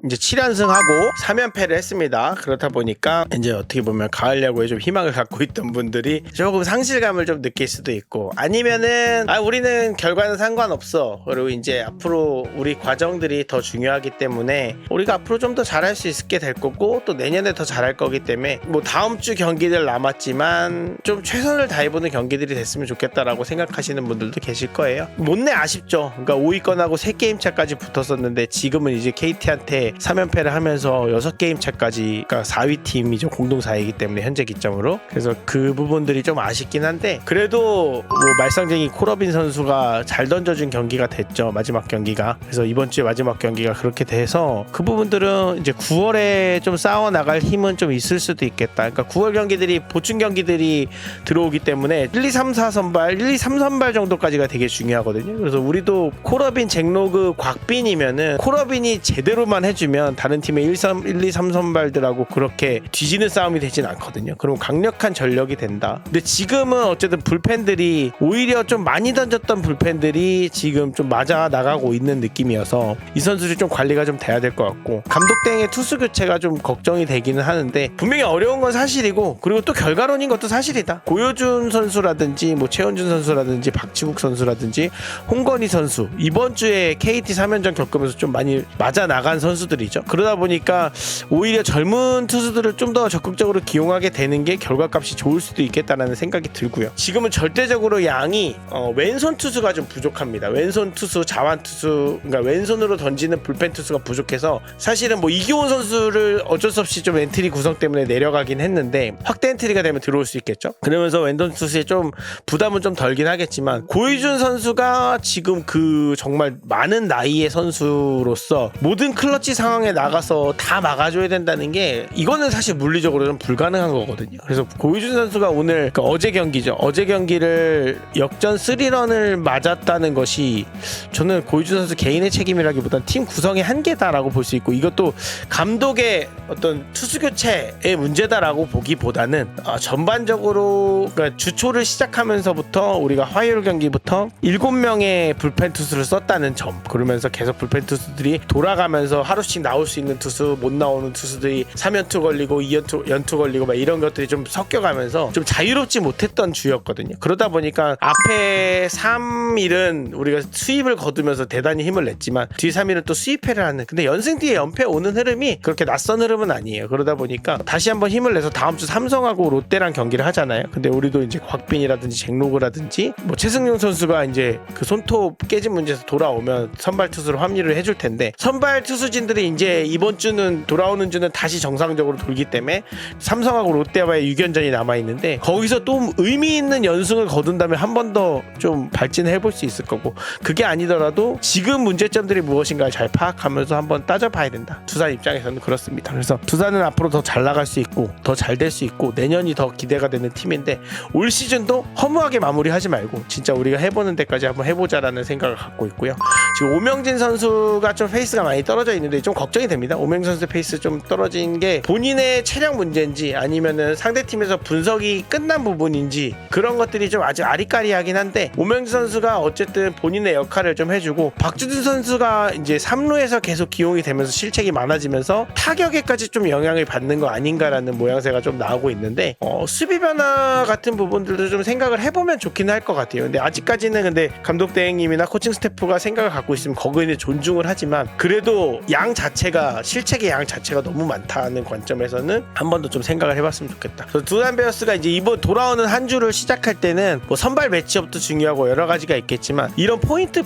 이제 7연승하고 3연패를 했습니다. 그렇다 보니까 이제 어떻게 보면 가을 야구에 좀 희망을 갖고 있던 분들이 조금 상실감을 좀 느낄 수도 있고, 아니면은 우리는 결과는 상관없어, 그리고 이제 앞으로 우리 과정들이 더 중요하기 때문에 우리가 앞으로 좀 더 잘할 수 있게 될 거고 또 내년에 더 잘할 거기 때문에 뭐 다음 주 경기들 남았지만 좀 최선을 다해보는 경기들이 됐으면 좋겠다라고 생각하시는 분들도 계실 거예요. 못내 아쉽죠. 그러니까 5위권하고 3게임 차까지 붙었었는데 지금은 이제 KT한테 3연패를 하면서 6게임 차까지, 그러니까 4위 팀이죠. 공동 4위이기 때문에 현재 기점으로. 그래서 그 부분들이 좀 아쉽긴 한데, 그래도 뭐 말썽쟁이 코러빈 선수가 잘 던져준 경기가 됐죠. 마지막 경기가. 그래서 이번 주에 마지막 경기가 그렇게 돼서 그 부분들은 이제 9월에 좀 싸워 나갈 힘은 좀 있을 수도 있겠다. 그러니까 9월 경기들이 보충 경기들이 들어오기 때문에 1, 2, 3, 4 선발, 1, 2, 3 선발 정도까지가 되게 중요하거든요. 그래서 우리도 코러빈, 잭로그, 곽빈이면은 코러빈이 제대로만 해주면 다른 팀의 1, 2, 3 선발들하고 그렇게 뒤지는 싸움이 되진 않거든요. 그럼 강력한 전력이 된다. 근데 지금은 어쨌든 불펜들이 오히려 좀 많이 던졌던 불펜들이 지금 좀 맞아 나가고 있는 느낌이어서 이 선수들이 좀 관리가 좀 돼야 될 것 같고, 감독 땡의 투수 교체가 좀 걱정이 되기는 하는데 분명히 어려운 건 사실이고, 그리고 또 결과론인 것도 사실이다. 고효준 선수라든지 뭐 최원준 선수라든지 박지국 선수라든지 홍건희 선수, 이번 주에 KT 3연전 겪으면서 좀 많이 맞아 나간 선수들이죠. 그러다 보니까 오히려 젊은 투수들을 좀 더 적극적으로 기용하게 되는 게 결과값이 좋을 수도 있겠다라는 생각이 들고요. 지금은 절대적으로 양이 왼손 투수가 좀 부족합니다. 왼손 투수, 자완 투수, 그러니까 왼손으로 던지는 불펜 투수가 부족해서 사실은 뭐 이기훈 선수를 어쩔 수 없이 좀 엔트리 구성 때문에 내려가긴 했는데 확대 엔트리가 되면 들어올 수 있겠죠. 그러면서 왼손 투수에 좀 부담은 좀 덜긴 하겠지만, 고희준 선수가 지금 그 정말 많은 나이의 선수로서 모든 클러치 상황에 나가서 다 막아줘야 된다는 게, 이거는 사실 물리적으로 좀 불가능한 거거든요. 그래서 고희준 선수가 오늘 어제 경기죠. 어제 경기를 역전 3런을 맞았다는 것이 저는 고희준 선수 개인의 책임이라기보단 팀 구성의 한계다라고 볼 수 있고, 이것도 감독의 어떤 투수 교체의 문제다라고 보기보다는 전반적으로, 그러니까 주초를 시작하면서부터 우리가 화요일 경기부터 7명의 불펜 투수를 썼다는 점, 그러면서 계속 불펜 투수들이 돌아가면서 하루씩 나올 수 있는 투수, 못 나오는 투수들이 3연투 걸리고 2연투 걸리고 막 이런 것들이 좀 섞여가면서 좀 자유롭지 못했던 주였거든요. 그러다 보니까 앞에 3일은 우리가 수입을 거두면서 대단히 힘을 냈지만 뒤 3일은 또 수입회를 하는, 근데 연승 뒤에 연패 오는 흐름이 그렇게 낯선 흐름은 아니에요. 그러다 보니까 다시 한번 힘을 내서 다음 주 삼성하고 롯데랑 경기를 하잖아요. 근데 우리도 이제 곽빈이라든지 잭로그라든지 뭐 최승용 선수가 이제 그 손톱 깨진 문제에서 돌아오면 선발 투수로 합류를 해줄 텐데, 선발 투수진들이 이제 이번 주는 돌아오는 주는 다시 정상적으로 돌기 때문에 삼성하고 롯데와의 6연전이 남아있는데, 거기서 또 의미 있는 연승을 거둔다면 한 번 더 좀 발진해 볼 수 있을 거고, 그게 아니더라도 지금 문제점들이 무엇인가를 잘 파악하면서 한번 따져봐야 된다. 두산 입장에서는 그렇습니다. 그래서 두산은 앞으로 더 잘 나갈 수 있고 더 잘 될 수 있고 내년이 더 기대가 되는 팀인데, 올 시즌도 허무하게 마무리하지 말고 진짜 우리가 해보는 데까지 한번 해보자라는 생각을 갖고 있고요. 지금 오명진 선수가 좀 페이스가 많이 떨어져 있는데 좀 걱정이 됩니다. 오명진 선수 페이스 좀 떨어진 게 본인의 체력 문제인지 아니면은 상대팀에서 분석이 끝난 부분인지, 그런 것들이 좀 아직 아리까리하긴 한데, 오명진 선수가 어쨌든 본인의 역할을 좀 해주고, 박주준 선수가 이제 3루에서 계속 기용이 되면서 실책이 많아지면서 타격에까지 좀 영향을 받는 거 아닌가라는 모양새가 좀 나오고 있는데, 수비 변화 같은 부분들도 좀 생각을 해보면 좋긴 할 것 같아요. 근데 아직까지는 근데 감독 대행님이나 코칭 스태프가 생각을 갖고 있으면 거기에는 존중을 하지만, 그래도 양 자체가, 실책의 양 자체가 너무 많다는 관점에서는 한 번 더 좀 생각을 해봤으면 좋겠다. 그래서 두산 베어스가 이제 이번 돌아오는 한 주를 시작할 때는 뭐 선발 매치업도 중요하고 여러 가지가 있겠지만 이런 포인트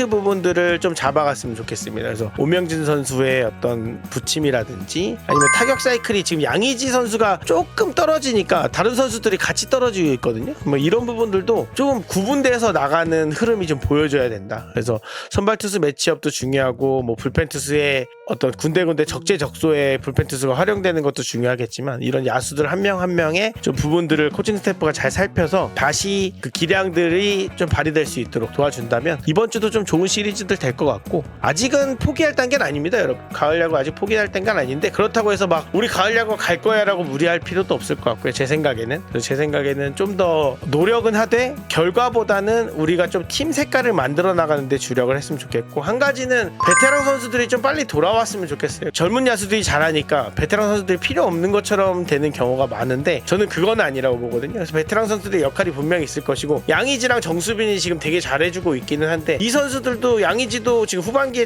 부분들을 좀 잡아갔으면 좋겠습니다. 그래서 오명진 선수의 어떤 부침이라든지 아니면 타격 사이클이 지금 양의지 선수가 조금 떨어지니까 다른 선수들이 같이 떨어지고 있거든요. 뭐 이런 부분들도 좀 구분돼서 나가는 흐름이 좀 보여줘야 된다. 그래서 선발 투수 매치업도 중요하고 뭐 불펜 투수의 어떤 군데군데 적재적소에 불펜 투수가 활용되는 것도 중요하겠지만, 이런 야수들 한 명 한 명의 좀 부분들을 코칭 스태프가 잘 살펴서 다시 그 기량들이 좀 발휘될 수 있도록 도와준다면 이번 주도 좀 좋은 시리즈들 될 것 같고, 아직은 포기할 단계는 아닙니다, 여러분. 가을 야구 아직 포기할 단계는 아닌데, 그렇다고 해서 막 우리 가을 야구 갈 거야 라고 무리할 필요도 없을 것 같고요. 제 생각에는 좀 더 노력은 하되 결과보다는 우리가 좀 팀 색깔을 만들어 나가는데 주력을 했으면 좋겠고, 한 가지는 베테랑 선수들이 좀 빨리 돌아 돌아왔으면 좋겠어요. 젊은 야수들이 잘하니까 베테랑 선수들이 필요 없는 것처럼 되는 경우가 많은데 저는 그건 아니라고 보거든요. 그래서 베테랑 선수들의 역할이 분명히 있을 것이고 양의지랑 정수빈이 지금 되게 잘해주고 있기는 한데 이 선수들도 양의지도 지금 후반기에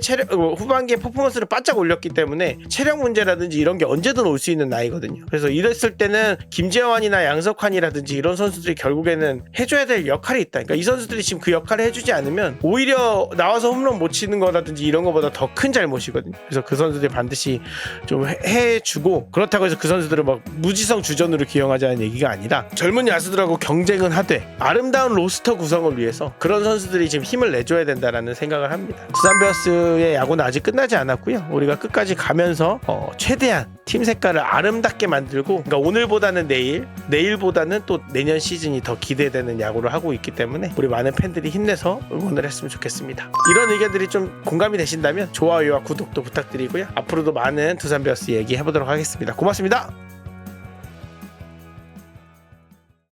퍼포먼스를 바짝 올렸기 때문에 체력 문제라든지 이런 게 언제든 올 수 있는 나이거든요. 그래서 이랬을 때는 김재환이나 양석환이라든지 이런 선수들이 결국에는 해줘야 될 역할이 있다. 그러니까 이 선수들이 지금 그 역할을 해주지 않으면 오히려 나와서 홈런 못 치는 거라든지 이런 거보다 더 큰 잘못이거든요. 그래서 그 선수들이 반드시 좀 해주고, 그렇다고 해서 그 선수들을 막 무지성 주전으로 기용하자는 얘기가 아니라 젊은 야수들하고 경쟁은 하되 아름다운 로스터 구성을 위해서 그런 선수들이 지금 힘을 내줘야 된다라는 생각을 합니다. 두산 베어스의 야구는 아직 끝나지 않았고요. 우리가 끝까지 가면서 최대한 팀 색깔을 아름답게 만들고, 그러니까 오늘보다는 내일보다는 또 내년 시즌이 더 기대되는 야구를 하고 있기 때문에 우리 많은 팬들이 힘내서 응원을 했으면 좋겠습니다. 이런 의견들이 좀 공감이 되신다면 좋아요와 구독도 부탁드리고요. 앞으로도 많은 두산 베어스 얘기해보도록 하겠습니다. 고맙습니다.